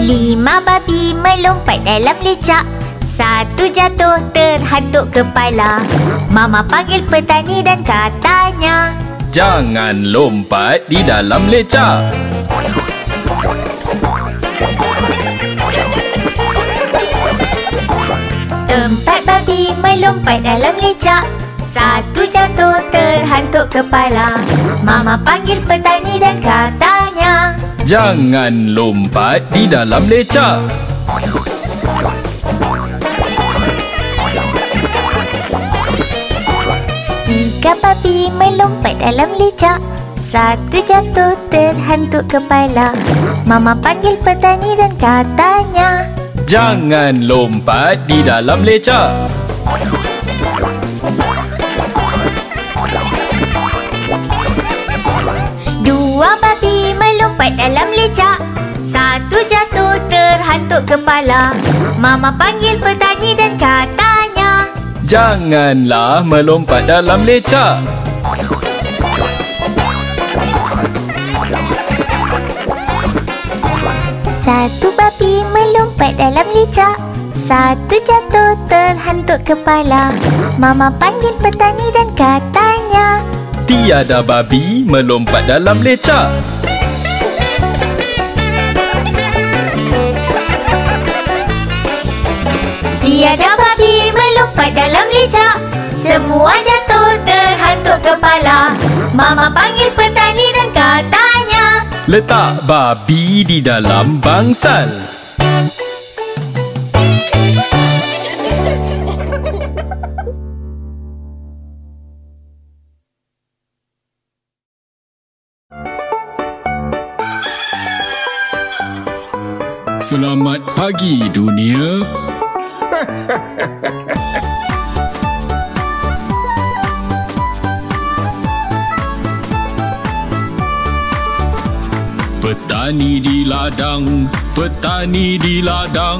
Lima babi melompat dalam lecak. Satu jatuh terhantuk kepala. Mama panggil petani dan katanya, jangan lompat di dalam lecak. Empat babi melompat dalam lecak. Satu jatuh terhantuk kepala. Mama panggil petani dan katanya, jangan lompat di dalam lecak. Tiga babi melompat dalam lecak. Satu jatuh terhantuk kepala. Mama panggil petani dan katanya, jangan lompat di dalam lecak. Dua babi melompat dalam lecak. Satu jatuh terhantuk kepala. Mama panggil petani dan katanya, janganlah melompat dalam lecak. Satu babi melompat dalam lecak. Satu jatuh terhantuk kepala. Mama panggil petani dan katanya, tiada babi melompat dalam lecak. Tiada babi melompat dalam lecak. Semua jatuh terhantuk kepala. Mama panggil petani dan katanya, letak babi di dalam bangsal. Selamat pagi dunia. Petani di ladang, petani di ladang.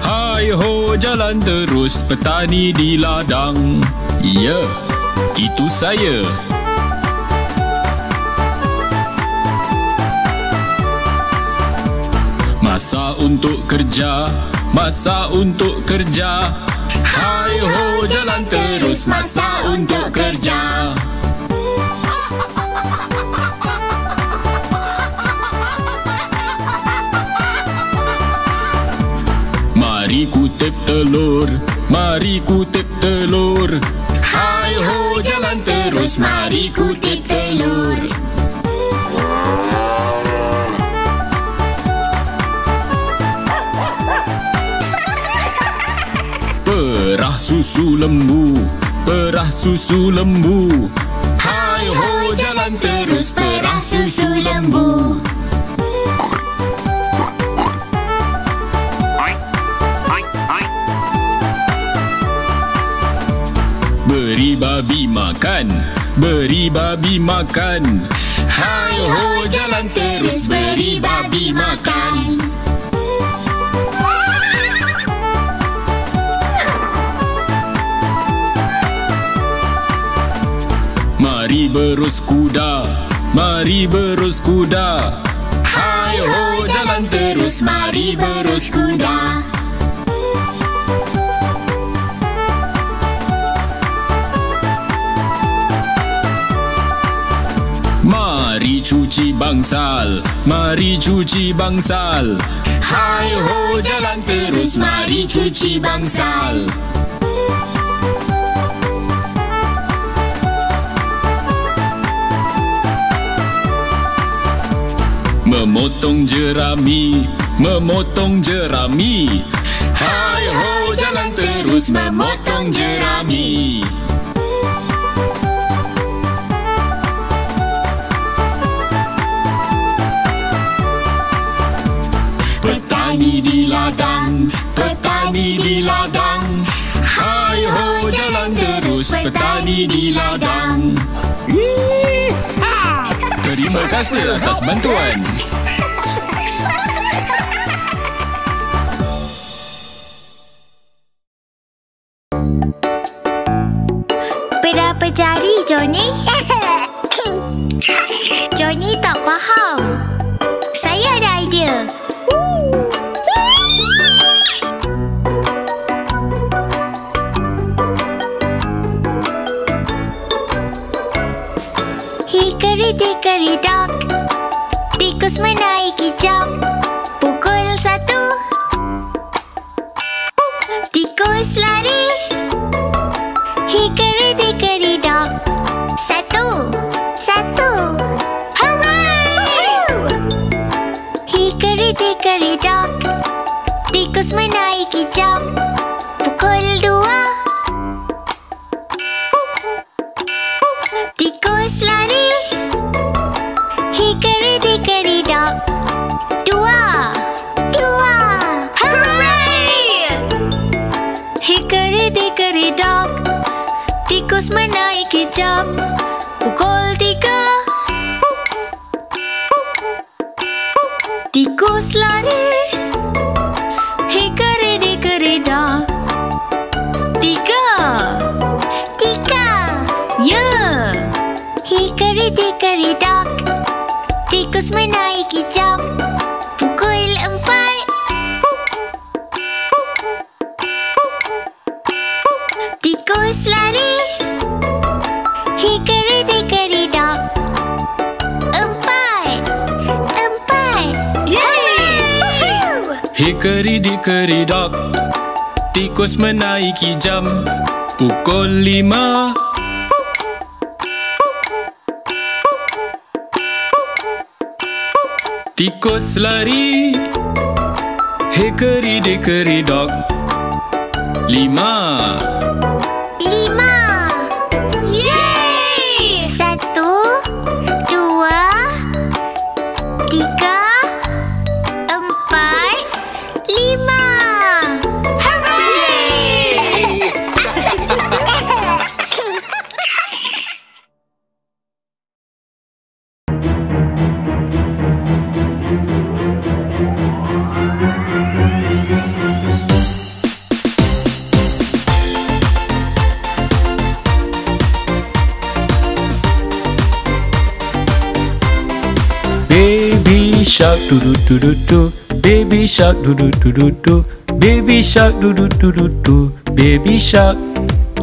Hai ho, jalan terus petani di ladang. Ya, itu saya. Masa untuk kerja, masa untuk kerja. Hai ho, jalan terus masa untuk kerja. Mari kutip telur, mari kutip telur. Hai ho, jalan terus mari kutip telur. Perah susu lembu, perah susu lembu. Hai ho, jalan terus perah susu lembu. Beri babi makan, beri babi makan. Hai ho, jalan terus beri babi makan. Mari berus kuda, mari berus kuda. Hai ho, jalan terus mari berus kuda. Mari cuci bangsal, mari cuci bangsal. Hai ho, jalan terus mari cuci bangsal. Memotong jerami, memotong jerami. Hai ho, jalan terus memotong jerami. Petani di ladang, petani di ladang. Hai ho, jalan terus petani di ladang. Terima kasih atas bantuan. apa jari, Johnny? Johnny tak faham. Saya ada idea. Hickory-dickory dock, tikus menaiki jam. Pukul 1, tikus lari. Hickory-dickory dock, 1. Hooray! Hickory-dickory dock, tikus menaiki jam. Pukul 2, tikus lari. Hickory-dickory dock, 2. Hooray! Hickory-dickory dock, tikus menaiki jam. Pukul 3, tikus lari. Hickory-dickory dock, 3. Ya. Hickory-dickory dock, tikus menaiki jam. Pukul 4, tikus lari. Hickory-dickory dock, 4. Yeay! Hickory-dickory dock, tikus menaiki jam. Pukul 5, tikus lari. Hickory-dickory dock, 5. 5. Yeay! 1, 2, 3, 4, 5. Hooray! Baby shark doo doo doo doo doo. Baby shark doo doo doo doo doo. Baby shark doo doo doo doo doo. Baby shark.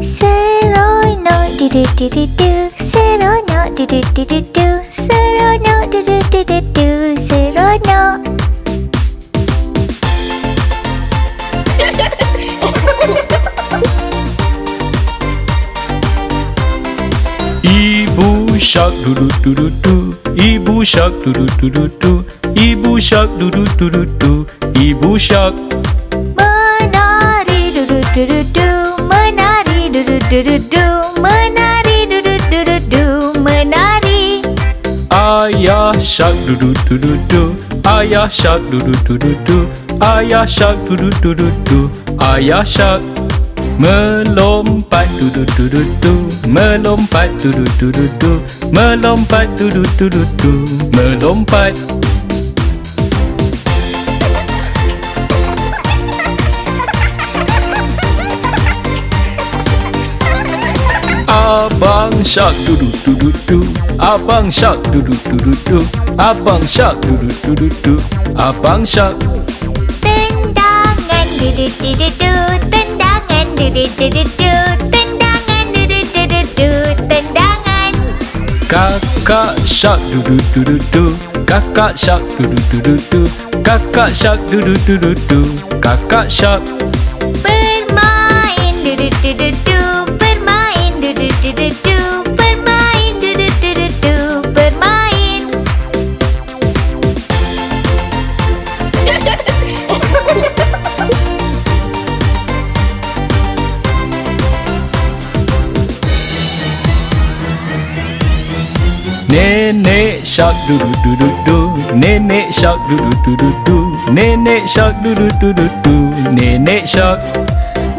Seronok du-du-du-du-du. Seronok du-du-du-du-du. Seronok du-du-du-du-du. Seronok. Ibu shark doo doo doo doo doo. Ibu shark doo doo doo doo doo. Ibu shark doo doo doo doo doo. Ibu shark. Menari du-du-du-du-du. Menari du-du-du-du-du. Menari du-du-du-du-du. Menari. Ayah shark doo doo doo doo doo. Ayah shark doo doo doo doo doo. Ayah shark doo doo doo doo doo. Ayah shark. Melompat doo doo doo doo doo. Melompat doo doo doo doo doo. Melompat doo doo doo doo doo. Melompat. Abang shark doo doo doo doo doo. Abang shark doo doo doo doo doo. Abang shark doo doo doo doo doo. Abang shark. Tendangan du-du-du-du-du. Tendangan du-du-du-du-du. Tendangan du-du-du-du-du. Tendangan. Kakak shark doo doo doo doo doo. Kakak shark doo doo doo doo doo. Kakak shark doo doo doo doo doo. Kakak shark. Bermain du-du-du-du-du. Bermain du-du-du-du-du. Bermain du-du-du-du-du. Bermain. Nenek shark doo doo doo doo doo. Nenek shark doo doo doo doo doo. Nenek shark doo doo doo doo doo. Nenek shark.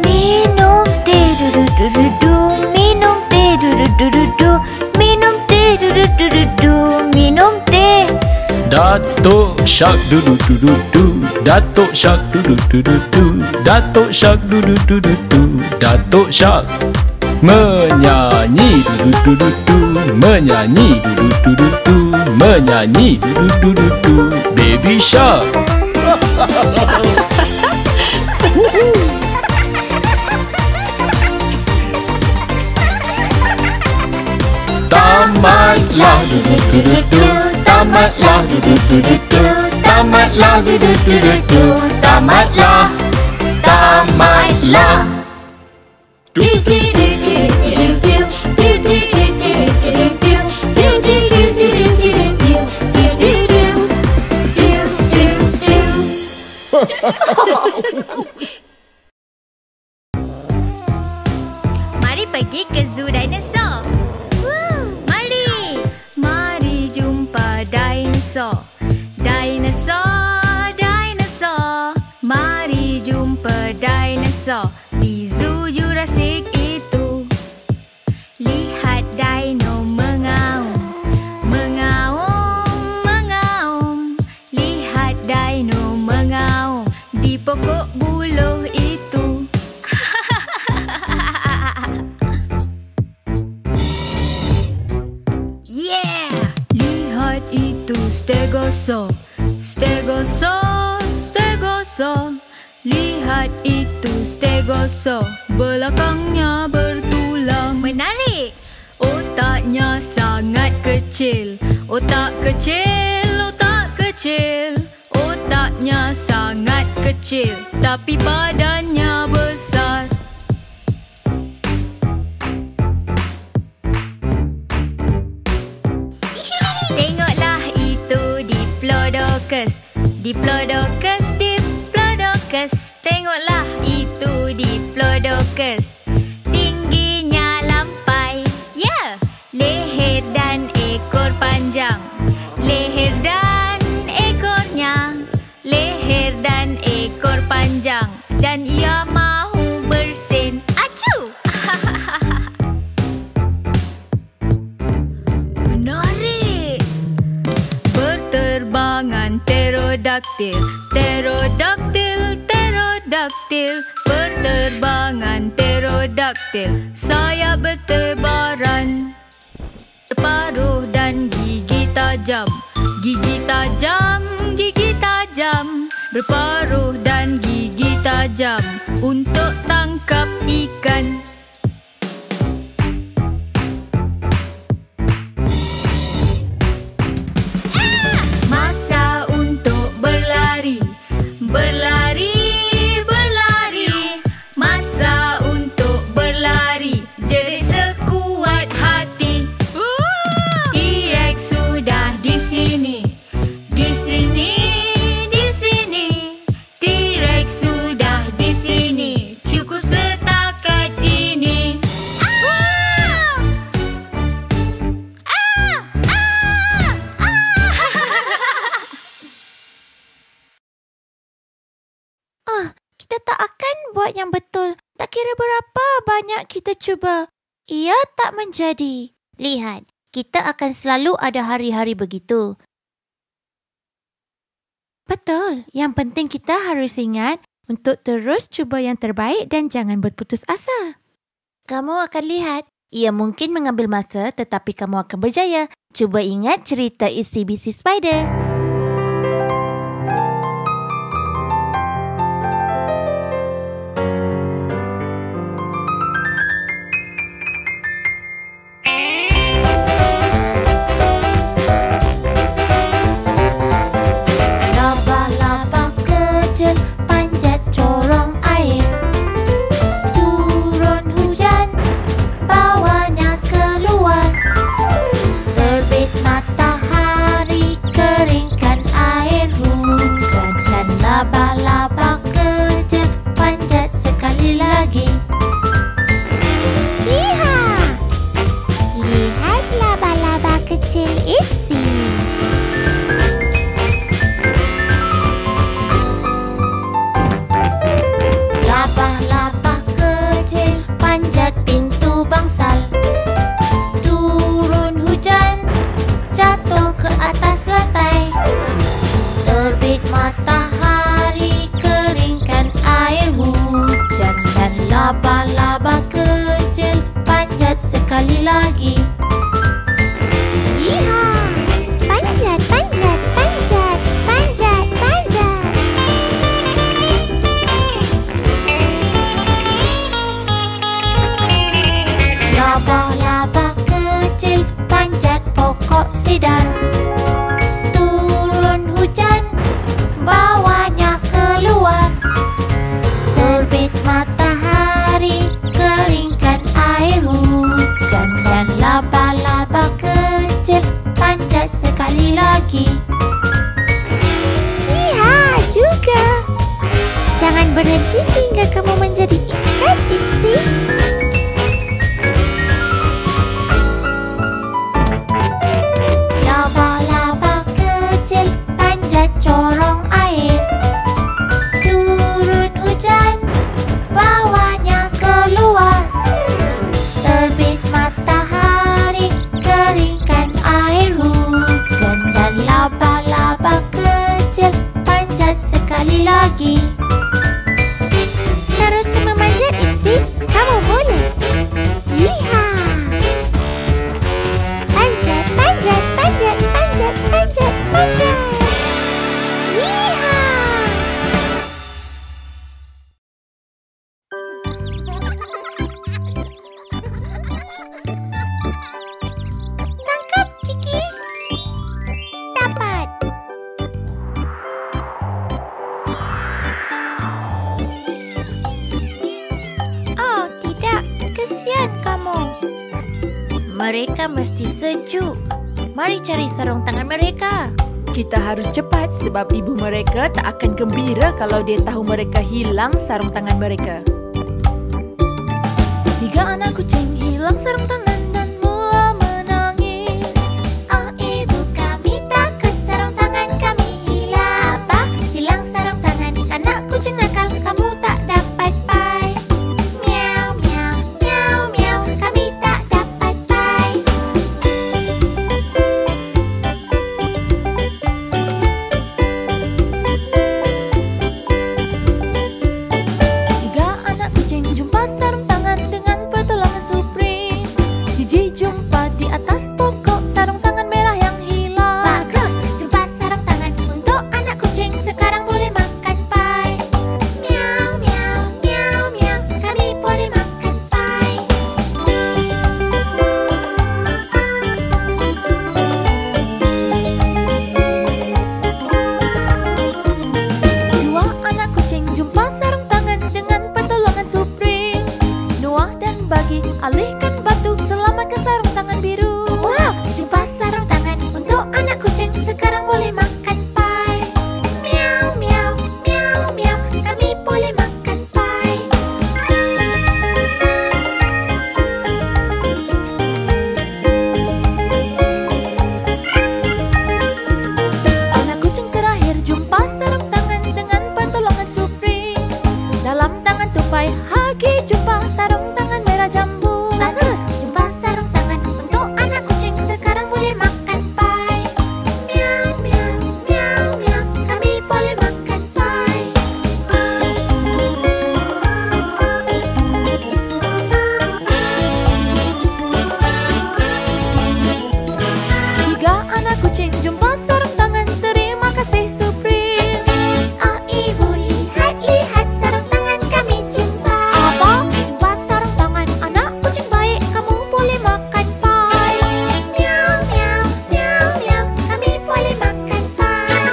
Minum teh du-du-du-du-du. Minum teh du-du-du-du-du. Minum teh du-du-du-du-du. Minum teh. Datuk shark doo doo doo doo doo. Datuk shark doo doo doo doo doo. Datuk shark doo doo doo doo doo. Datuk shark. Menyanyi du-du-du-du-du, menyanyi du-du-du-du-du, menyanyi du-du-du-du-du. Baby Shark. Tamatlah du-du-du-du-du, tamatlah du-du-du-du-du, tamatlah du-du-du-du-du, tamatlah, tamatlah. Mari pergi ke zoo dinosaur. Mari. Mari jumpa dinosaur. Dinosaur, dinosaur. Mari jumpa dinosaur di zoo Jurassic itu. Lihat dino mengaum, mengaum, mengaum. Lihat dino mengaum di pokok buluh itu. Yeah! Lihat itu stegosaur, stegosaur, stegosaur. Lihat itu stegosaur, belakangnya bertulang. Menarik! Otaknya sangat kecil. Otak kecil, otak kecil. Otaknya sangat kecil, tapi badannya besar. Tengoklah itu Diplodocus. Diplodocus, Diplodocus. Tengoklah itu Diplodocus. Tingginya lampai. Ya, leher dan ekor panjang. Leher dan ekornya. Leher dan ekor panjang. Dan ia mahu bersin. Acu! Menarik! Berterbangan pterodaktil. Pterodaktil, pterodaktil. Berterbangan pterodaktil. Sayap bertebaran. Paruh dan gigi tajam. Gigi tajam, gigi tajam. Berparuh dan gigi tajam untuk tangkap ikan. Masa untuk berlari. Berlari, berlari. Masa untuk berlari. Jerit sekuat hati. T-Rex sudah di sini. Di sini, di sini. T-Rex sudah di sini. Cukup setakat ini. Kita tak akan buat yang betul. Tak kira berapa banyak kita cuba. Ia tak menjadi. Lihat, kita akan selalu ada hari-hari begitu. Betul. Yang penting kita harus ingat untuk terus cuba yang terbaik dan jangan berputus asa. Kamu akan lihat, ia mungkin mengambil masa tetapi kamu akan berjaya. Cuba ingat cerita Itsy Bitsy Spider. Laba-laba kecil panjat sekali lagi. Lihat! Lihat laba-laba kecil Itsy. Laba-laba kecil panjat pintu bangsal. Turun hujan, jatuh ke atas lantai. Terbit matahari, keringkan air hujan. Dan laba-laba kecil panjat lagi. Yeehaw! Panjat, panjat, panjat, panjat, panjat. Laba-laba kecil panjat pokok sidar. Turun hujan, bawanya keluar. Terbit matahari, keringkan air hujan. Dan laba-laba kecil panjat sekali lagi. Iya juga. Jangan berhenti sehingga kamu menjadi ikan, Ipsy. Laba-laba kecil panjat corong air. Turun hujan, bawanya keluar. Terbit matahari, keringkan air hujan. Dan laba-laba kecil panjat sekali lagi. Teruskan memanjat, Ipsy. Kamu boleh. Yeehaw! Panjat, panjat, panjat, panjat, panjat, panjat. Yeehaw! Tangkap, Kiki. Dapat. Oh, tidak. Kesian kamu. Mereka mesti sejuk. Mari cari sarung tangan mereka. Kita harus cepat sebab ibu mereka tak akan gembira kalau dia tahu mereka hilang sarung tangan mereka. 3 anak kucing hilang sarung tangan dan mula menangis. Oh, ibu kami takut sarung tangan kami hilang. Apa? Hilang sarung tangan anak kucing nakal, kamu tak dapat pai. Miau, miau, miau, miau, kami tak dapat pai. Tiga anak kucing jumpa sarung tangan dengan pertolongan Supreme. Gigi jumpa di atas pokok sarung tangan merah yang hilang. Bagus, jumpa sarung tangan untuk anak kucing, sekarang boleh makan pai. Miau, miau, miau, miau, kami boleh makan pai. Dua anak kucing jumpa sarung tangan dengan pertolongan Supreme. Noah dan Bagi alihkan batu, selamatkan sarung tangan biru. Wow, jumpa sarung tangan untuk anak kucing, sekarang boleh makan pai. Miau, miau, miau, miau, kami boleh makan pai. Anak kucing terakhir jumpa sarung tangan dengan pertolongan Supreme. Dalam tangan tupai Hagi jumpa sarung tangan merah jambu. Bagus, jumpa sarung tangan untuk anak kucing, sekarang boleh makan pai. Miau, miau, miau, miau, kami boleh makan pai. Tiga anak kucing jumpa sarung tangan, terima kasih Supreme. Oh, ibu, lihat, lihat sarung tangan kami jumpa. Apa? Jumpa sarung tangan anak kucing baik, kamu boleh makan pai. Miau, miau, miau, miau, kami boleh makan pai.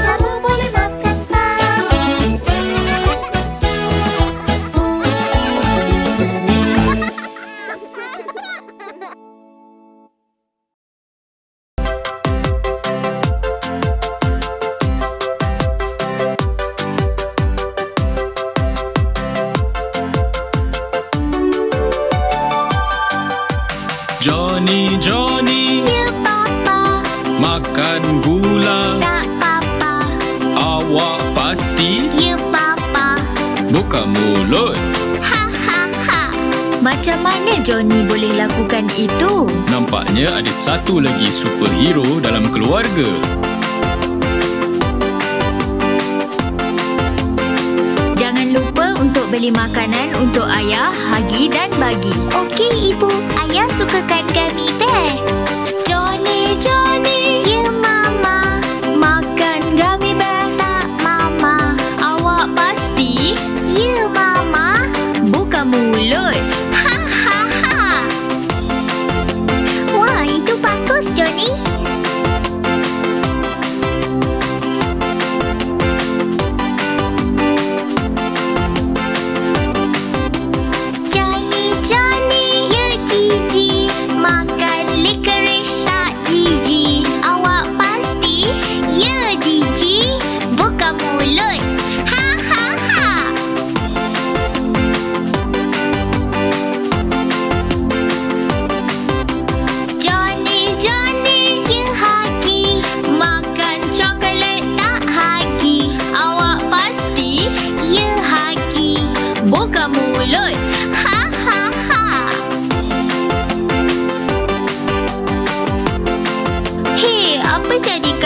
Kamu boleh makan pai. Johnny, Johnny, Ya, Papa. makan gula. Tak, Papa. Awak pasti Ya, Papa. buka mulut. Ha, ha, ha. Macam mana Johnny boleh lakukan itu? Nampaknya ada satu lagi superhero dalam keluarga. Jangan lupa untuk beli makanan untuk ayah, Hagi dan Bagi. Okey, Ibu. Ayah sukakan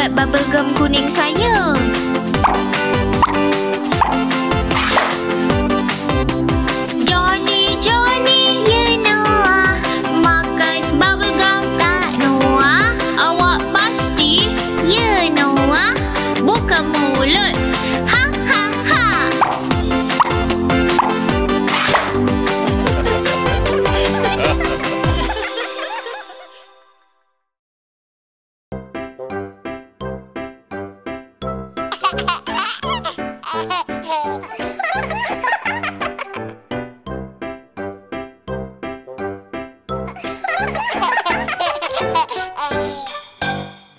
dekat bubble gum kuning saya. Johnny, Johnny, you know makan bubble gum tak Noah? Awak pasti you know buka mulut. Ha ha ha.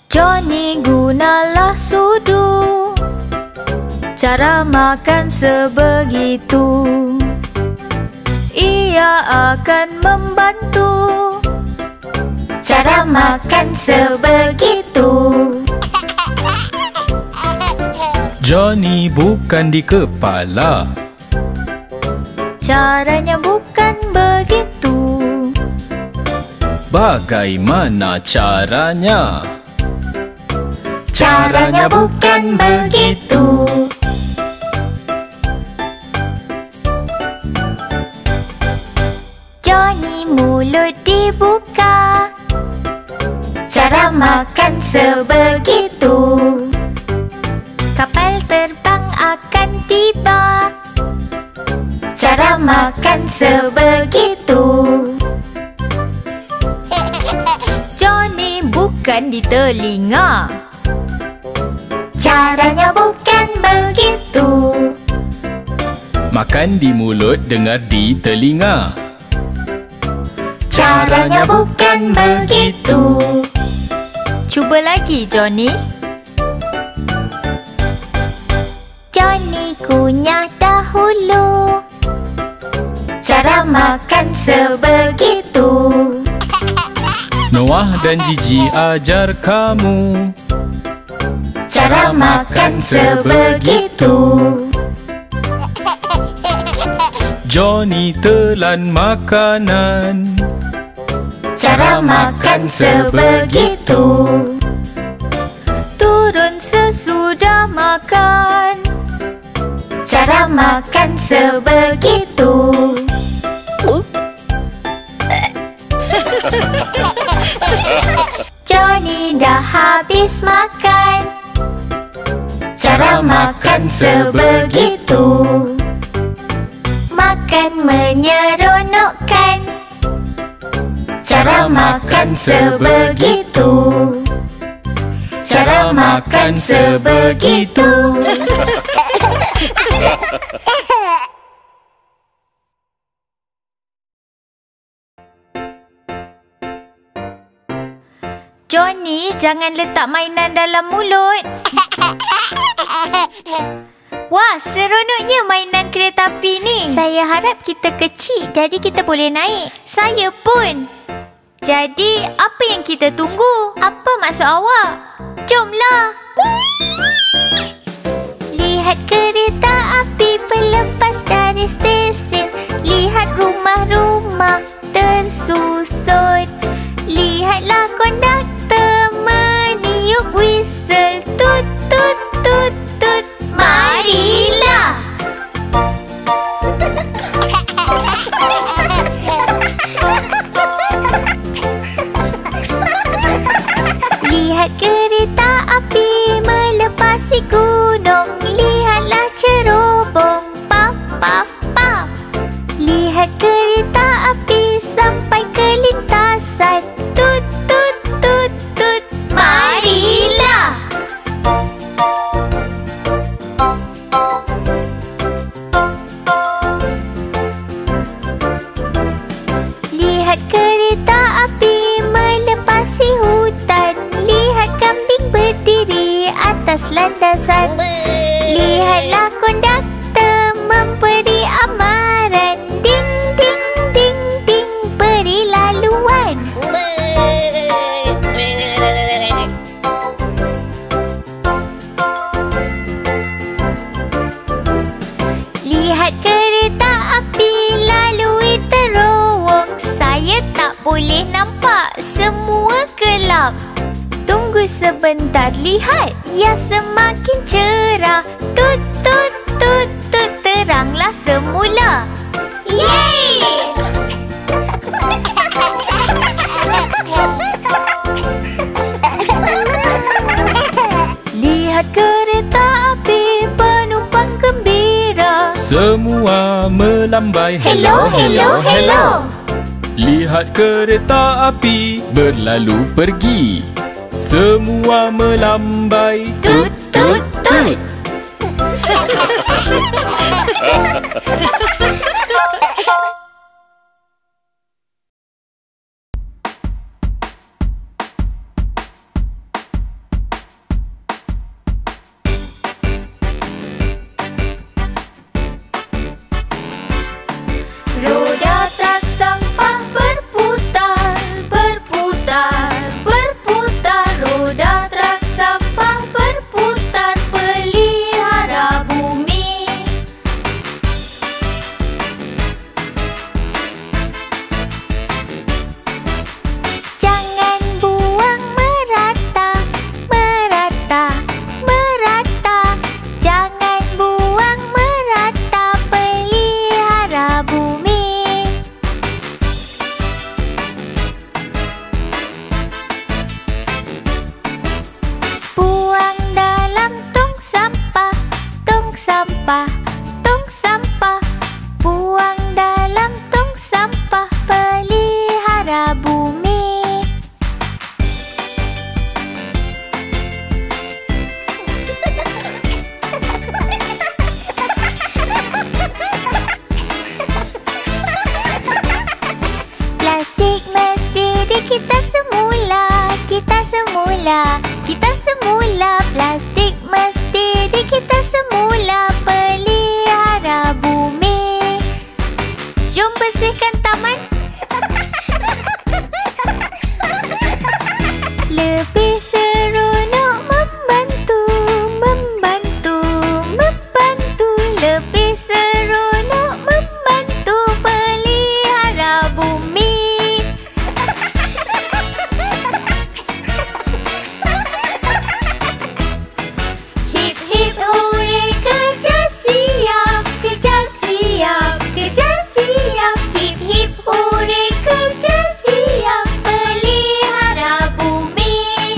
Johnny gunalah sudu, cara makan sebegitu. Ia akan membantu, cara makan sebegitu. Johnny bukan di kepala, Caranya bukan begitu. bagaimana caranya? Caranya bukan begitu. Johnny mulut dibuka, cara makan sebegitu. Kapal terbang akan tiba, cara makan sebegitu. Johnny bukan di telinga, caranya bukan begitu. Makan di mulut, dengar di telinga. Caranya bukan begitu. Cuba lagi, Johnny. Johnny kunyah dahulu, cara makan sebegitu. Noah dan Gigi ajar kamu Cara makan sebegitu. Johnny telan makanan, Cara makan sebegitu. Turun sesudah makan, cara makan sebegitu. Johnny dah habis makan, cara makan sebegitu. Makan menyeronokkan, cara makan sebegitu. Cara makan sebegitu. Johnny, jangan letak mainan dalam mulut. Wah, seronoknya mainan kereta api ni. Saya harap kita kecil, jadi kita boleh naik. Saya pun. Jadi, apa yang kita tunggu? Apa maksud awak? Jomlah. Lihat kereta api pelepas dari stesen. Lihat rumah-rumah tersusun. Lihatlah konduktor meniup whistle. Tut, tut, tut, tut. Marilah. Lihat kereta api melepasi gunung. Lihatlah cerobong. Paf, paf, paf. Lihat kereta api sampai ke lintasan. Tut, tut, tut, tut. Marilah. Lihat kereta api melepasi hutan. Lihat kambing berdiri atas landasan. Lihatlah konduktor memberi amaran. Ding, ding, ding, ding. Beri laluan. Lihat kereta api lalui terowong. Saya tak boleh nampak, semua gelap. Tunggu sebentar, lihat, ia semakin cerah. Tut, tut, tut, tut, teranglah semula. Yeay! Lihat kereta api, penumpang gembira. Semua melambai. Hello, hello, hello. Lihat kereta api berlalu pergi. Semua melambai. Tut, tut, tut. Roda truk sampah berputar, berputar, berputar. Roda truk sampah berputar, pelihara bumi. Jangan buang merata, merata, merata. Jangan buang merata, pelihara bumi. Buang dalam tong sampah, tong sampah, tong sampah. Buang dalam tong sampah, pelihara bumi. Plastik mesti dikitar semula, kitar semula, kitar semula. Plastik mesti dikitar semula, pelihara bumi. Jom bersihkan taman. Lebih seronok membantu, membantu, membantu. Lebih seronok membantu, pelihara bumi. Hip hip hooray, kerja siap, kerja siap, kerja siap. Hip hip hooray, kerja siap, pelihara bumi.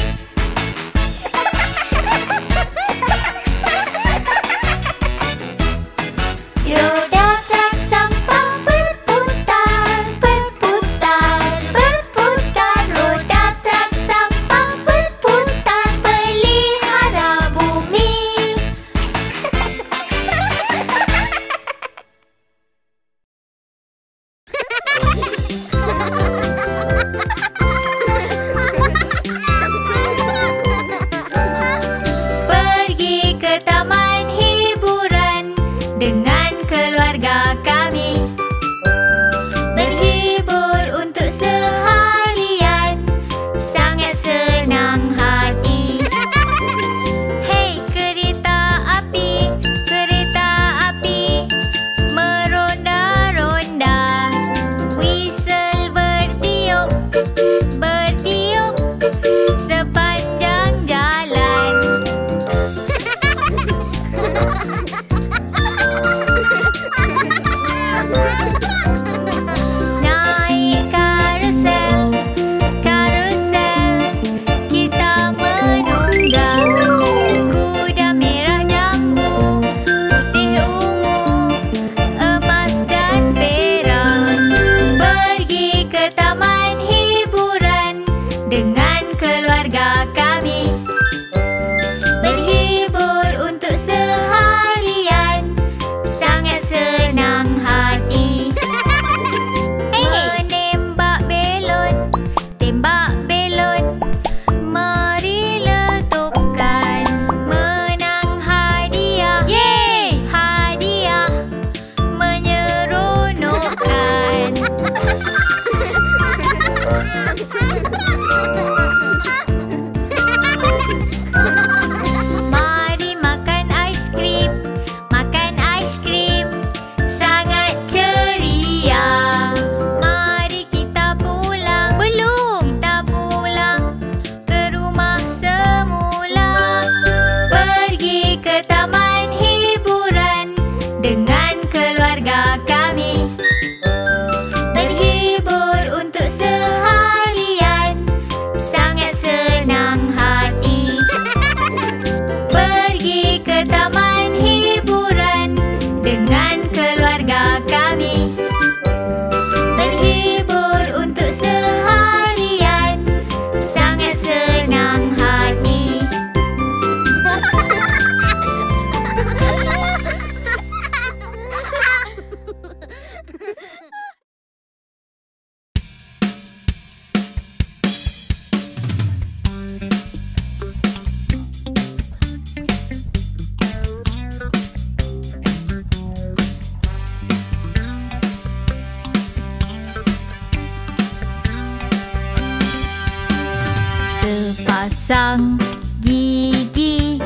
Sepasang gigi,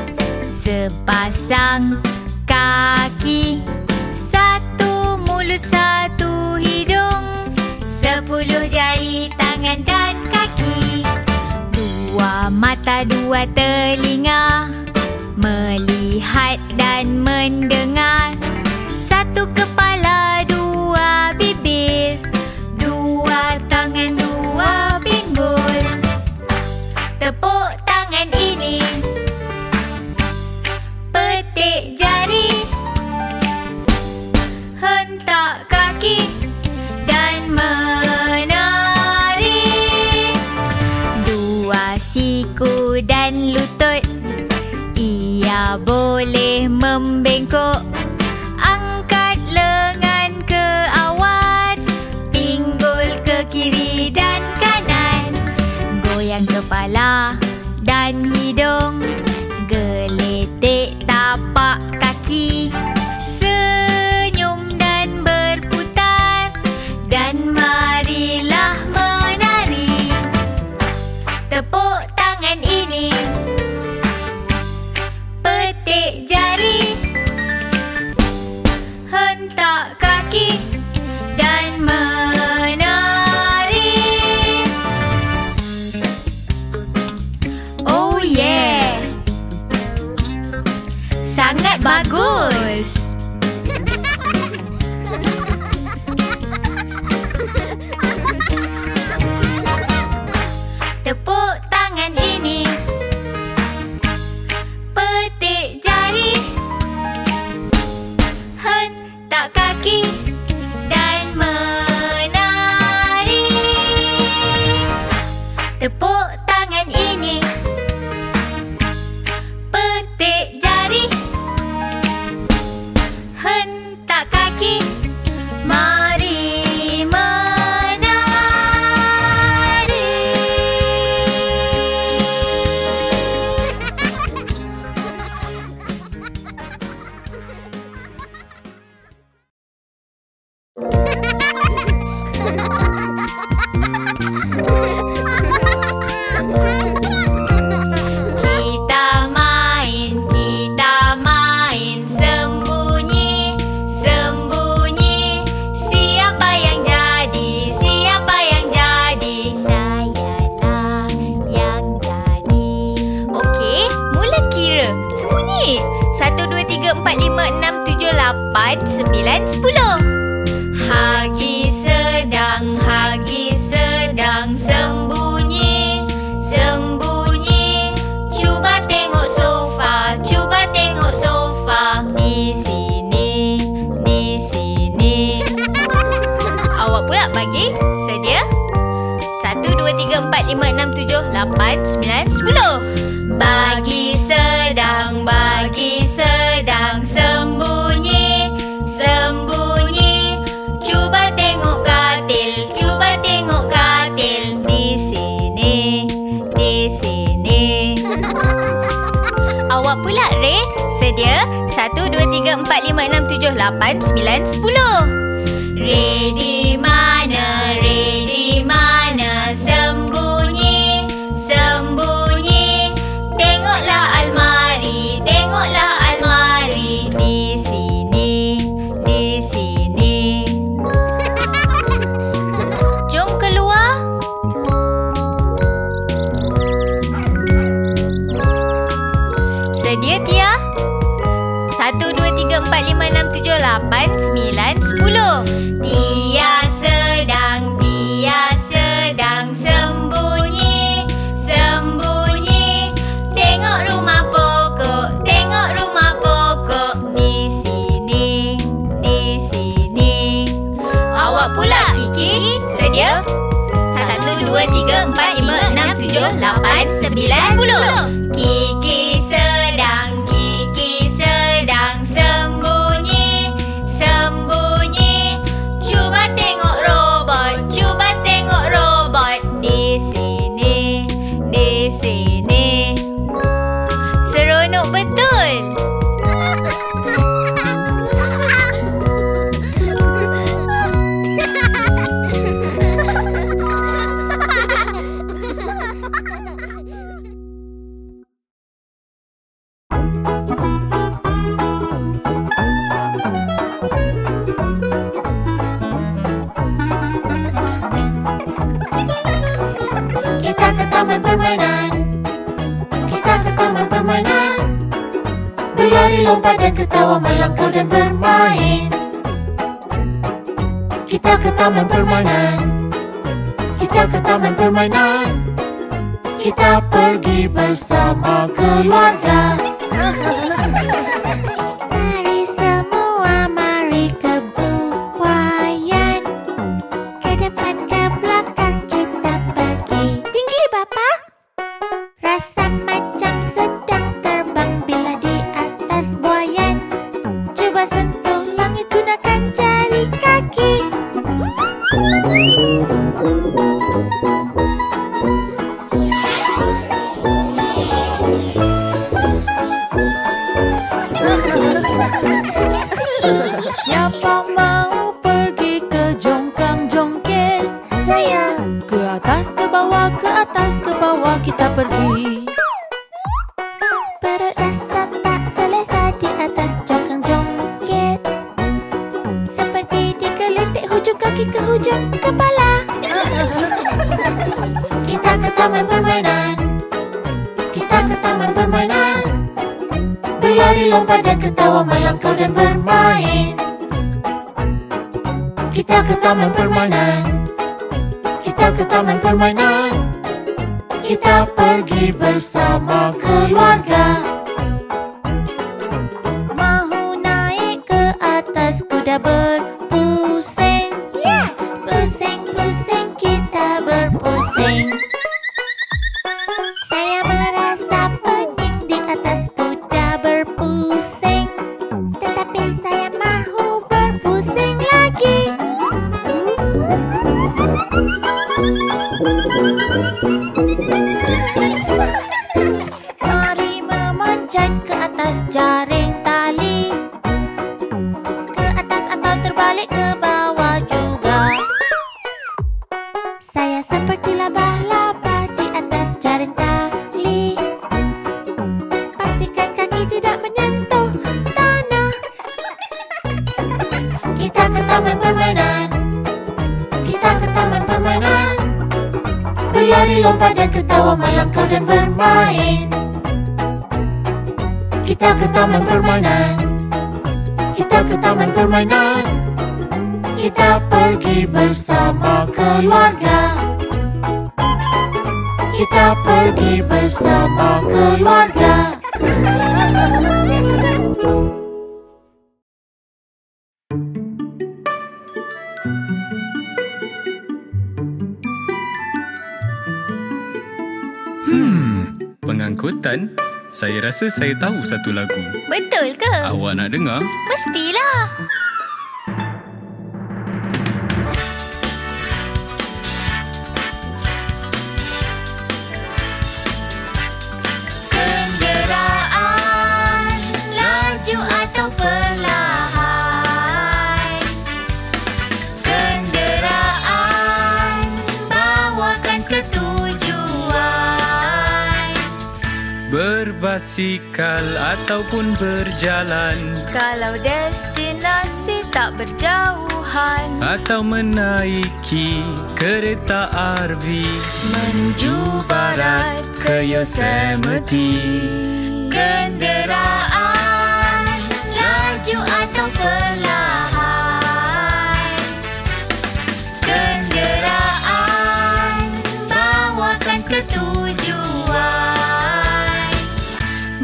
sepasang kaki, satu mulut, satu hidung, 10 jari tangan dan kaki. 2 mata, 2 telinga, melihat dan mendengar. 1 kepala, 2 bibir, 2 tangan, 2 pinggul. Tepuk tangan ini, petik jari, hentak kaki dan menari. 2 siku dan lutut, ia boleh membengkok. Angkat lengan ke awan, pinggul ke kiri dan kanan. Goyang kepala dan hidung, geletek tapak kaki, senyum dan berputar, dan marilah menari. Tepuk tangan ini, petik jari, hentak kaki dan menari. Oh yeah, sangat bagus. Tepuk tangan ini, petik jari, hentak kaki dan menari. Tepuk tangan ini, petik jari, hentak kaki, mari menari. Kita main sembunyi, sembunyi. Siapa yang jadi, siapa yang jadi? Sayalah yang jadi. Okey, mula kira. Sembunyi. 1, 2, 3, 4, 5, 6, 7, 8, 9, 10. Hagi sedang sembunyi, sembunyi. Cuba tengok sofa, cuba tengok sofa. Di sini, di sini. Awak pula bagi. Sedia? 1, 2, 3, 4, 5, 6, 7, 8, 9, 10. Bagi sedang sembunyi, sembunyi. Cuba tengok katil, cuba tengok katil. Di sini, di sini. Awak pula, Ray. Sedia? 1, 2, 3, 4, 5, 6, 7, 8, 9, 10. Ray di mana? Ray di mana? Sembunyi, sembunyi. Tengoklah almari, tengoklah almari. Di sini, di sini. Jom keluar. Sedia, Tia? 1, 2, 3, 4, 5, 6, 7, 8, 9, 10. Tia sedang sembunyi, sembunyi. Tengok rumah pokok, tengok rumah pokok. Di sini, di sini. Awak pula, Kiki. Sedia? 1, 2, 3, 4, 5, 6, 7, 8, 9, 10. Kiki sedang sembunyi, sembunyi. Cuba tengok robot, cuba tengok robot. Di sini, di sini. Seronok betul. taman permainan. Kita ke taman permainan. Berlari, lompat dan ketawa, melangkau dan bermain. Kita ke taman permainan. Kita ke taman permainan. Kita pergi bersama keluarga. Mari semua, mari ke buayan. Ke depan, ke belakang kita pergi. Tinggi, Bapa. Rasa macam sedang terbang bila di atas buayan. Cuba sentuh langit, gunakan jari kaki. Siapa mau pergi ke jongkang-jongket? Saya. Ke atas, ke bawah, ke atas, ke bawah kita pergi. Perut rasa tak selesa di atas jongkang-jongket. Seperti digelitik hujung kaki ke hujung kepala. Kita ke taman permainan. Kita ke taman permainan. Berlari, lompat dan ketawa, melangkau dan bermain. Kita ke taman permainan. Kita ke taman permainan. Kita pergi bersama keluarga. Mahu naik ke atas kuda berpusing? Ya, pusing-pusing kita berpusing. Saya merasa pening di atas kuda berpusing, tetapi saya mahu berpusing lagi. Mari memanjat ke atas jaring tali, ke atas atau terbalik ke bawah juga. Saya seperti laba-laba di atas jaring tali. Pastikan kaki tidak menyentuh tanah. Kita ke taman permainan. Kita ke taman permainan. Berlari, lompat dan ketawa, melangkau dan bermain. Kita ke taman permainan. Kita ke taman permainan. Kita pergi bersama keluarga. Kita pergi bersama keluarga. Pengangkutan? Saya rasa saya tahu satu lagu. Betul ke? Awak nak dengar? Mestilah. Kenderaan laju atau perlahan. Kenderaan bawakan ke tujuan. Berbasikal ataupun berjalan, Kalau destinasi tak berjauhan, atau menaiki kereta RV menuju barat ke Yosemite. Kenderaan laju atau perlahan. Kenderaan bawakan ke tujuan.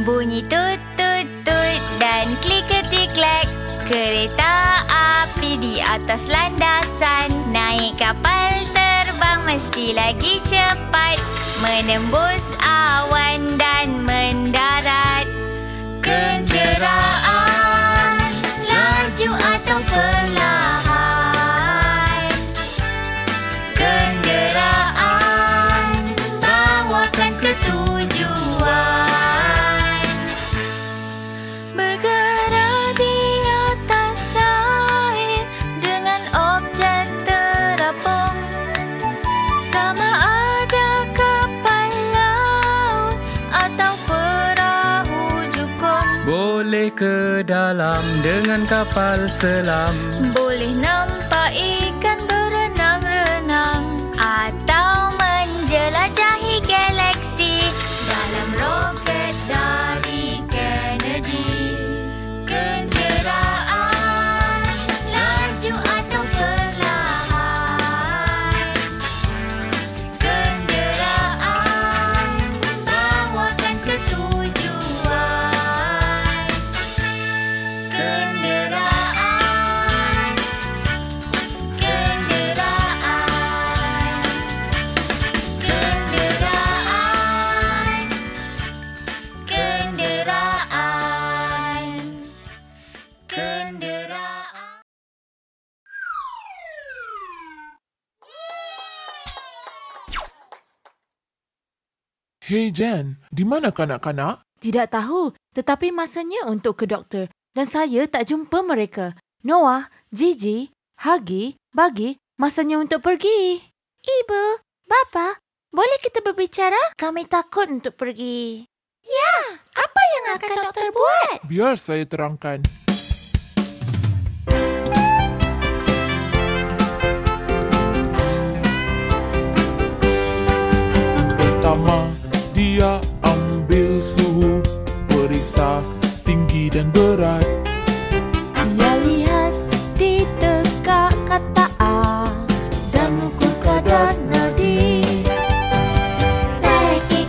Bunyi tut tut tut dan klik-ketik-klek. Kereta api di atas landasan. Naik kapal terbang mesti lagi cepat, menembus awan dan mendarat. Kenderaan laju atau perlahan. Kenderaan bawakan ke tujuan. Bergerak di atas air dengan objek terapung. Sama ada kapal laut atau perahu jukung. boleh ke dalam dengan kapal selam. Boleh nampak ikan berenang-renang atau menjelajahi galaksi. Hei Jen, di mana kanak-kanak? Tidak tahu, tetapi masanya untuk ke doktor dan saya tak jumpa mereka. Noah, Gigi, Hagi, Bagi, masanya untuk pergi. Ibu, Bapa, boleh kita berbicara? Kami takut untuk pergi. Ya, apa yang akan doktor buat? Biar saya terangkan. Pertama, dia ambil suhu, periksa tinggi dan berat. Dia lihat di tegak kata A dan ukur kadar nadi. Pergi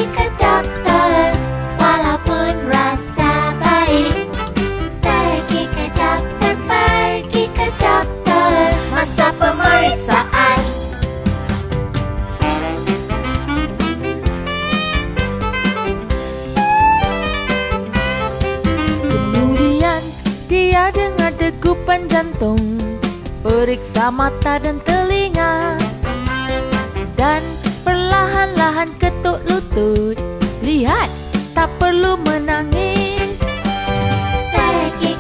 ke dokter, walaupun rasa baik. Pergi ke dokter, masa pemeriksaan. Kemudian dia dengar degupan jantung, periksa mata dan telinga, dan perlahan-lahan ketuk lutut. Lihat, tak perlu menangis. Pergi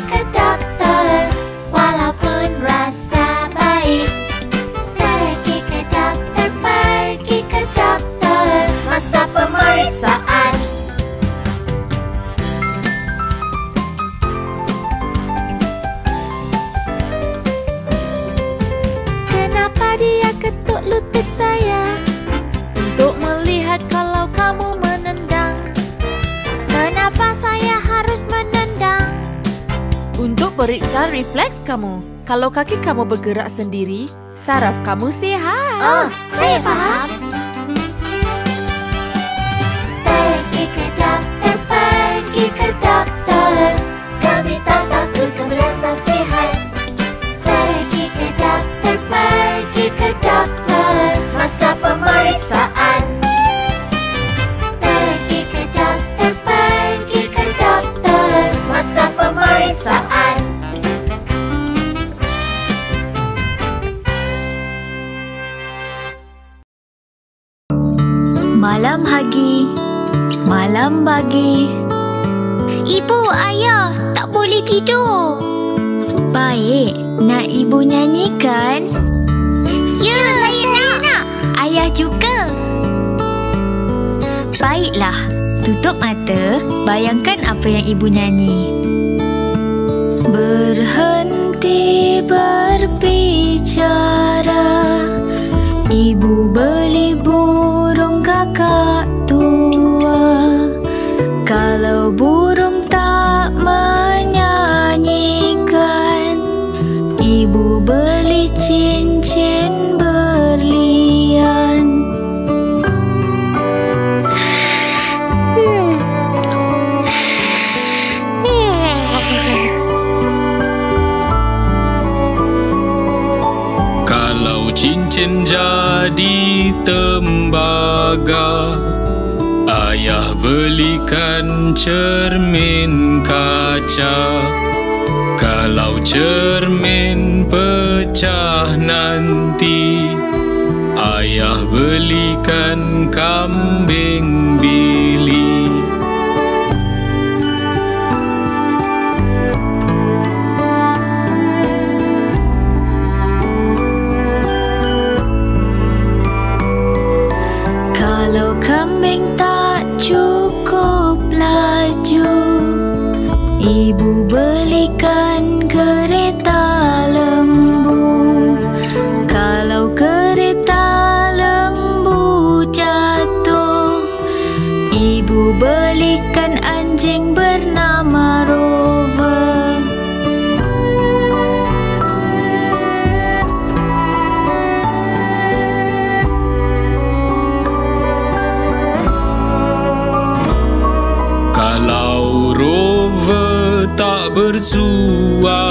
ke dokter, walaupun rasa baik. Pergi ke dokter, masa pemeriksaan. Kenapa dia ketuk lutut saya? Untuk melihat kalau kamu menendang. Kenapa saya harus menendang? Untuk periksa refleks kamu. Kalau kaki kamu bergerak sendiri, saraf kamu sihat. Oh, saya faham. Pergi ke dokter, kami tak takut kamu rasa sihat. Pergi ke dokter, masa pemeriksaan. Pergi ke dokter, masa pemeriksaan. Malam Hagi, malam Bagi. Ibu, ayah, tak boleh tidur. Baik, nak ibu nyanyikan? Ya, saya nak. Ayah juga. Baiklah, tutup mata, bayangkan apa yang ibu nyanyi. Berhenti berbicara, ibu beli burung kakak tua. Kalau burung tak menyanyikan, ibu beli cincin berlian. Kalau cincin jadi tembaga, ayah belikan cermin kaca. Kalau cermin pecah nanti, ayah belikan kambing bili. Kalau kambing tak cukup laju, ibu belikan kereta lembu. Kalau kereta lembu jatuh, ibu belikan anjing bernama Rover. Kalau Rover tak bersuara,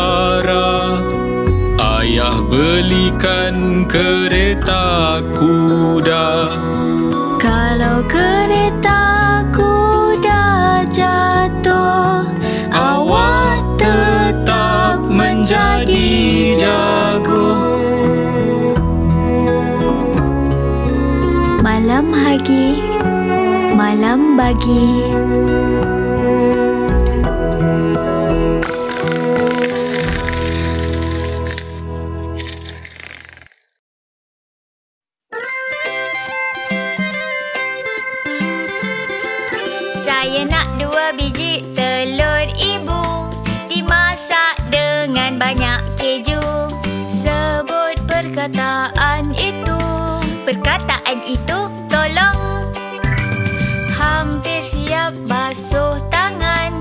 ayah belikan kereta kuda. Kalau kereta kuda jatuh, awak tetap menjadi jago. Hagi, malam bagi. Saya nak 2 biji telur ibu, dimasak dengan banyak keju. Sebut perkataan itu. Perkataan itu, tolong. Hampir siap basuh tangan,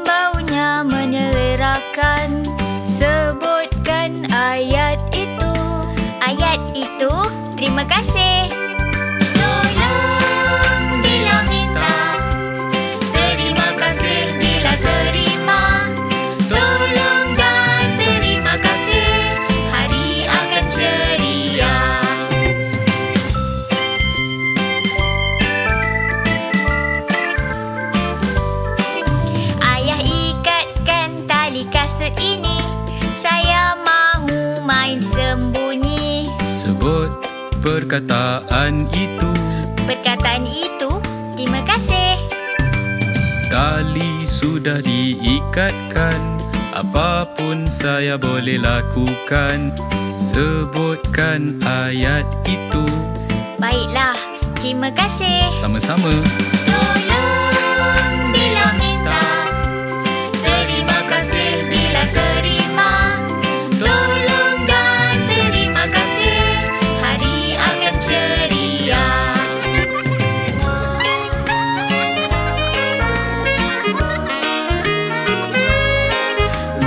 baunya menyelerakan. Sebutkan ayat itu. Ayat itu, terima kasih. Tolong bila minta, terima kasih bila terima. Tolong dan terima kasih, hari akan ceria. Ayah ikatkan tali kasut ini, saya mahu main sembunyi. Sebut perkataan itu. Perkataan itu, terima kasih. Tali sudah diikatkan, apapun saya boleh lakukan. Sebutkan ayat itu. Baiklah, terima kasih. Sama-sama. Tolong bila minta, terima kasih bila terima. Tolong dan terima kasih, hari akan ceria.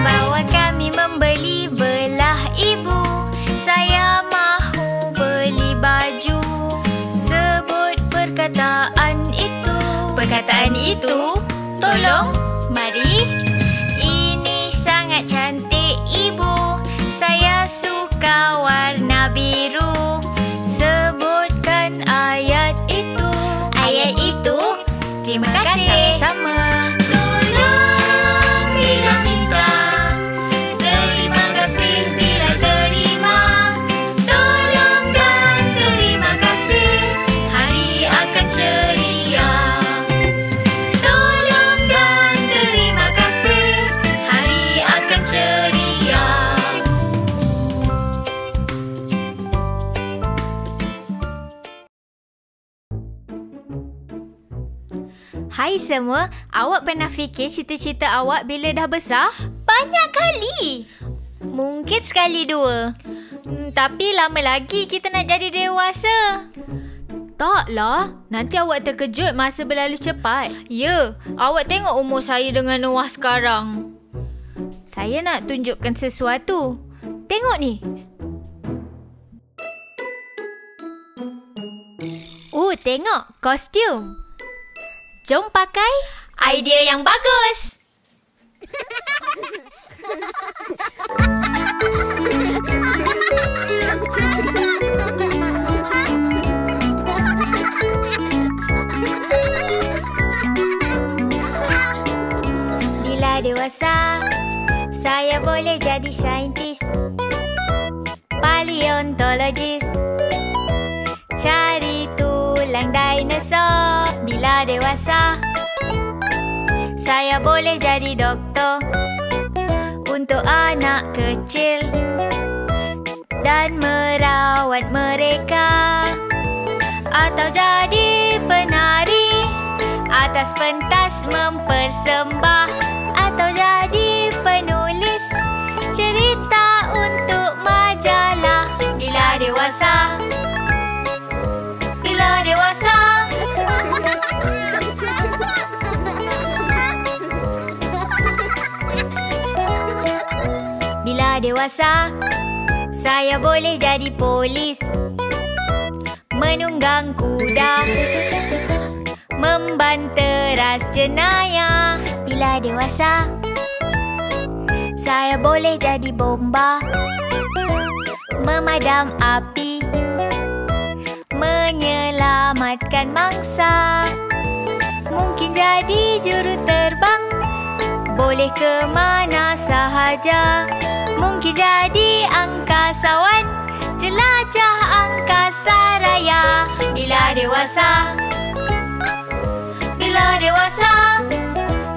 Bawa kami membeli belah ibu, saya mahu beli baju. Sebut perkataan itu. Perkataan itu, tolong, mari. Ini sangat cantik ibu, saya suka warna biru. Sebutkan ayat itu. Ayat itu, terima kasih. Sama-sama. Tolong bila minta, terima kasih bila terima. Tolong dan terima kasih, hari akan ceria. Tolong dan terima kasih, hari akan ceria. Hai semua, awak pernah fikir cita-cita awak bila dah besar? Banyak kali. Mungkin sekali dua. Tapi lama lagi kita nak jadi dewasa. Taklah, nanti awak terkejut masa berlalu cepat. Ya, awak tengok umur saya dengan Noah sekarang. Saya nak tunjukkan sesuatu. Tengok ni. Tengok, kostum. Jom pakai. Idea yang bagus. Bila dewasa, saya boleh jadi saintis, paleontologis, cari tulang dinosaur. Bila dewasa, saya boleh jadi doktor untuk anak kecil dan merawat mereka. Atau jadi penari atas pentas mempersembah. Atau jadi penulis cerita untuk majalah. Bila dewasa, bila dewasa, bila dewasa, saya boleh jadi polis, menunggang kuda, membanteras jenayah. Bila dewasa, saya boleh jadi bomba, memadam api, menyelamatkan mangsa. Mungkin jadi juru terbang, boleh ke mana sahaja. Mungkin jadi angkasawan, jelajah angkasa raya. Bila dewasa, bila dewasa.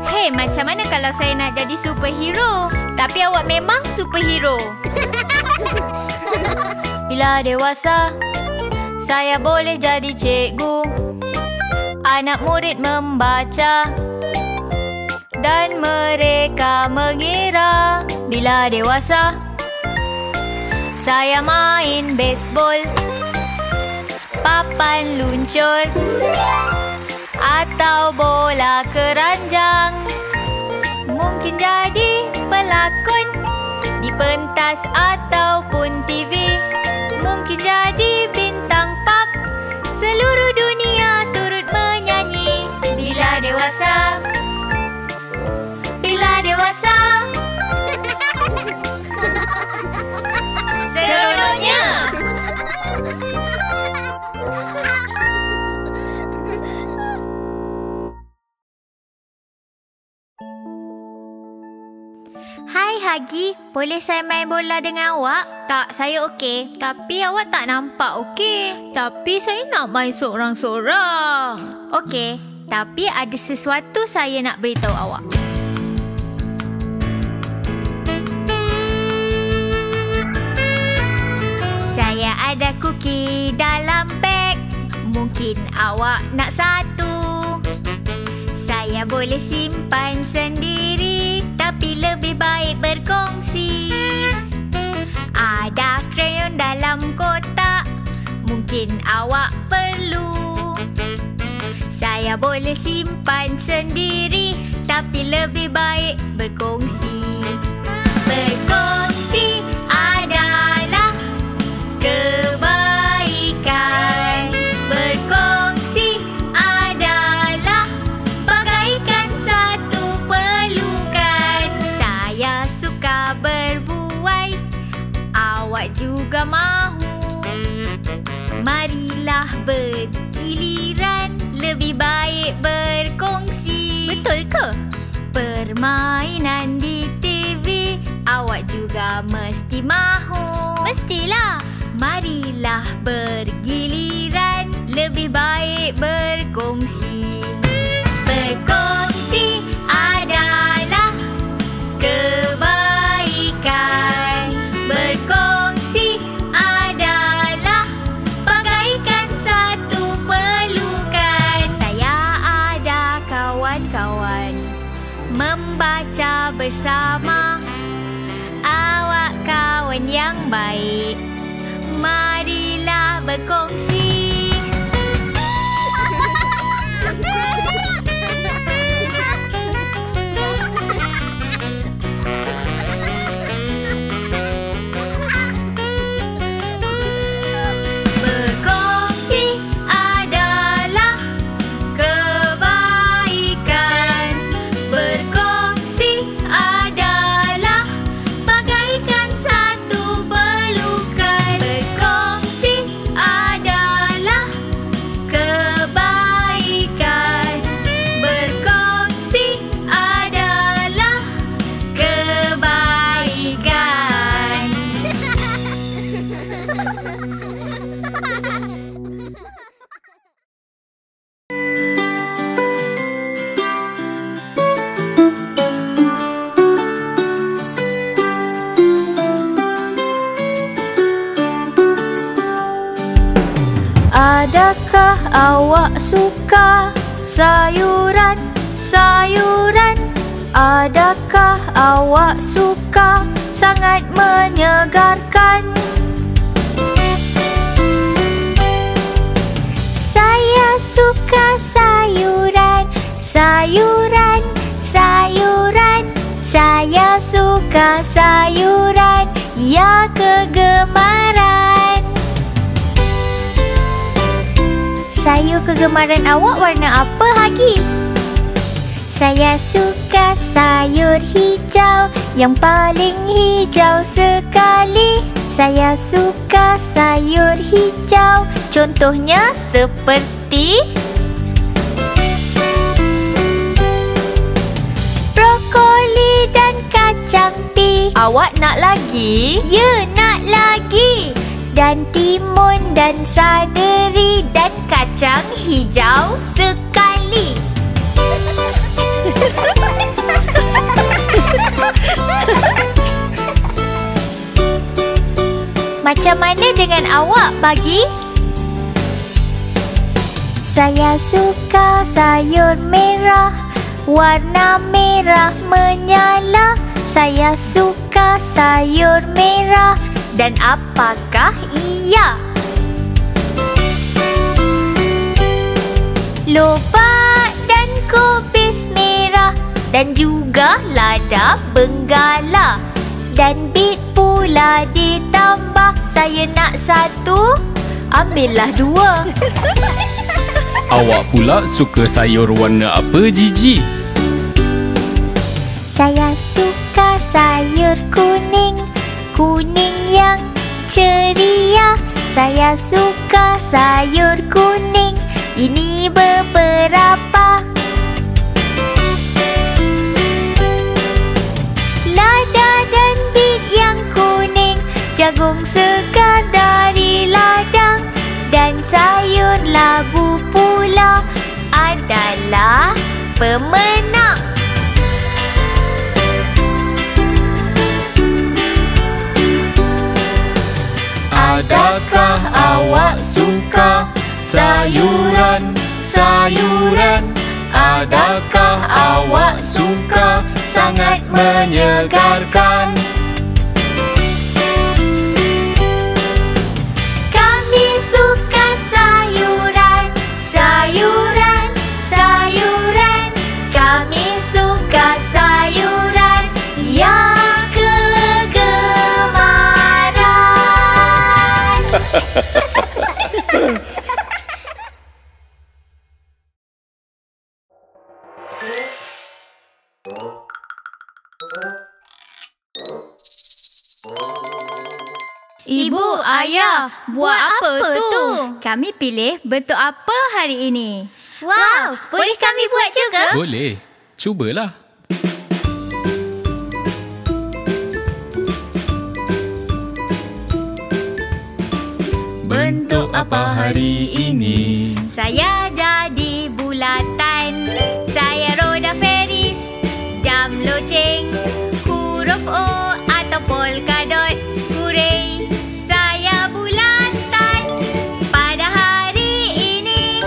Hei, macam mana kalau saya nak jadi superhero? Tapi awak memang superhero. Bila dewasa, saya boleh jadi cikgu. Anak murid membaca dan mereka mengira. Bila dewasa, saya main baseball, papan luncur atau bola keranjang. Mungkin jadi pelakon di pentas ataupun TV. Mungkin jadi bintang pop, seluruh dunia turut menyanyi. Bila dewasa, bila dewasa. Seronoknya. Hai Hagi, boleh saya main bola dengan awak? Tak, saya okey. Tapi awak tak nampak okey. Tapi saya nak main seorang-seorang. Okey, tapi ada sesuatu saya nak beritahu awak. Saya ada kuki dalam beg. Mungkin awak nak satu. Saya boleh simpan sendiri, tapi lebih baik berkongsi. Ada krayon dalam kotak, mungkin awak perlu. Saya boleh simpan sendiri, tapi lebih baik berkongsi. Berkongsi adalah kebaikan. Berkongsi adalah bagaikan satu pelukan. Saya suka berbuai, awak juga mahu. Marilah bergiliran, lebih baik berkongsi. Betul ke? Permainan di TV, awak juga mesti mahu. Mestilah. Marilah bergiliran, lebih baik berkongsi. Berkongsi adalah kebaikan. Berkongsi adalah bagaikan satu pelukan. Saya ada kawan-kawan, membaca bersama. Awak kawan yang baik, marilah berkongsi. Berkongsi adalah kebaikan. Berkongsi adalah bagaikan satu pelukan. Berkongsi adalah kebaikan. Berkongsi adalah kebaikan. Adakah awak suka sayuran-sayuran? Adakah awak suka? Sangat menyegarkan. Saya suka sayuran, sayuran, sayuran. Saya suka sayuran, ya kegemaran. Sayur kegemaran awak warna apa, Hagi? Saya suka sayur hijau, yang paling hijau sekali. Saya suka sayur hijau, contohnya seperti brokoli dan kacang pea. Awak nak lagi? Ya, nak lagi. dan timun dan seledri dan kacang hijau sekali. Macam mana dengan awak, Bagi? Saya suka sayur merah, warna merah menyala. Saya suka sayur merah. Dan apakah ia? Lobak dan kubis merah, dan juga lada benggala. Dan bit pula ditambah. Saya nak satu, ambillah dua. Awak pula suka sayur warna apa, Gigi? Saya suka sayur kuning, kuning yang ceria. Saya suka sayur kuning, ini beberapa. Lada dan bit yang kuning, jagung segar dari ladang, dan sayur labu pula adalah pemenang. Adakah awak suka sayuran? Adakah awak suka? Sangat menyegarkan. Kami suka sayuran. Kami suka sayuran yang kegemaran. Ibu, ayah, buat apa tu? Kami pilih bentuk apa hari ini? Wow, boleh kami buat juga? Boleh. Cubalah. Bentuk apa hari ini? Saya jadi bulatan. Saya roda Ferris, jam loceng, huruf O atau polkadot. Hurray, saya bulatan pada hari ini.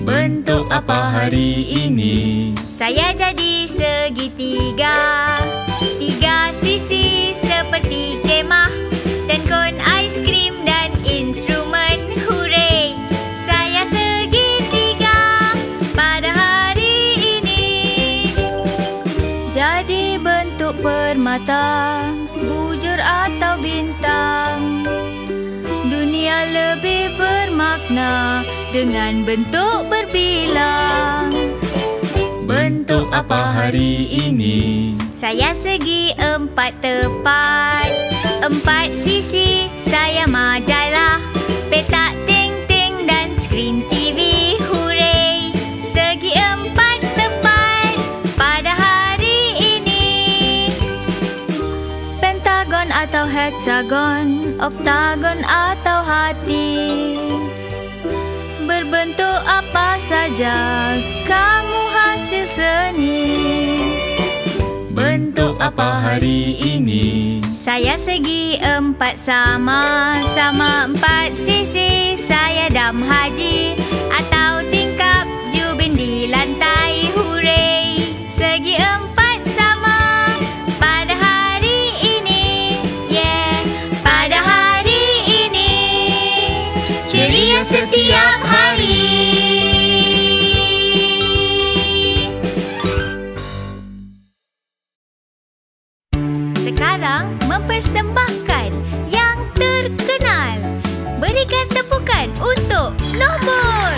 Bentuk apa hari ini? Saya jadi segitiga, 3 sisi seperti kemah, dan kon aiskrim dan instrumen. Hurray, saya segitiga pada hari ini. Jadi bentuk permata, bujur atau bintang. Dunia lebih bermakna dengan bentuk berbilang. Bentuk apa hari ini? Saya segi 4 tepat, 4 sisi. Saya majalah, petak ting-ting dan skrin TV. Hurray, segi 4 tepat pada hari ini. Pentagon atau heksagon, oktagon atau hati. Berbentuk apa saja, kamu hasil seni. Bentuk apa hari ini? Saya segi 4 sama 4 sisi. Saya dam haji atau tingkap jubin di lantai. Hurray, segi 4 sama pada hari ini. Yeah, pada hari ini. Ceria setiap hari. Sekarang mempersembahkan yang terkenal. Berikan tepukan untuk nombor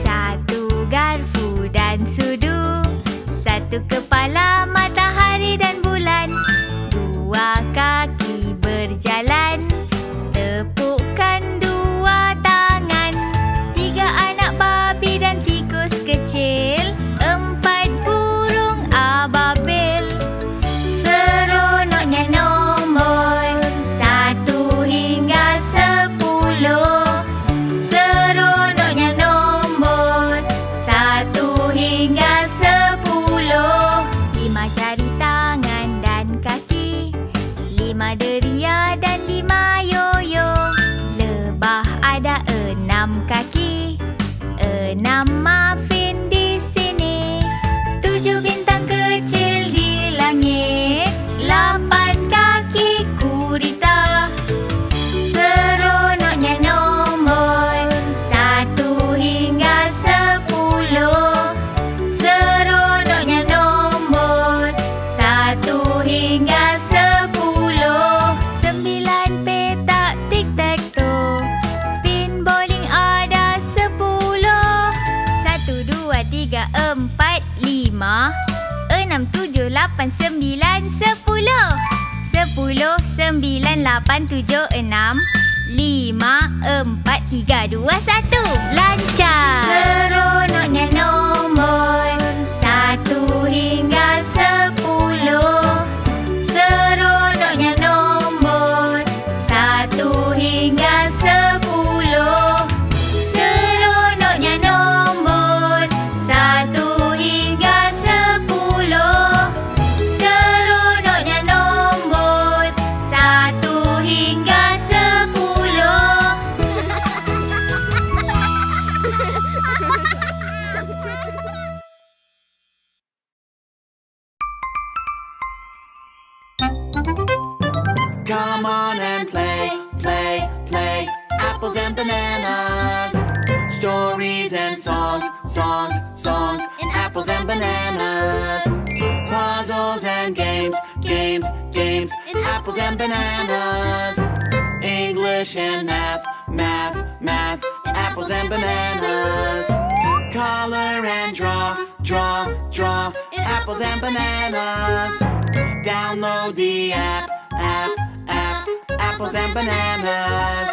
1 garfu dan sudu, 1 kepala matahari dan bulan, 2 kaki berjalan, tepukkan 2 tangan, 3 anak babi dan tikus kecil, 4 burung ababil. kaki. 6 muffin di sini. 7 bintang kecil di langit. 8 kaki gurita. Seronoknya nombor 1 hingga 10. Seronoknya nombor 1 hingga 10. 9 petak tic-tac-toe. Pin bowling ada 10. 1, 2, 3, 4, 5. 6, 7, 8, 9, 10. 10, 9, 8, 7, 6. 5, 4, 3, 2, 1. Lancar! Seronoknya nombor 1 hingga 10. Seronoknya nombor 1 hingga 10. Seronoknya nombor 1 hingga 10. Seronoknya nombor 1 hingga 10. Come on and play, play, play. Apples and bananas. Stories and songs, songs, songs. Apples and bananas. Puzzles and games, games, games. Apples and bananas. English and math, math, math. Apples and bananas. Color and draw, draw, draw. Apples and bananas. Download the app, app, app. Apples and bananas.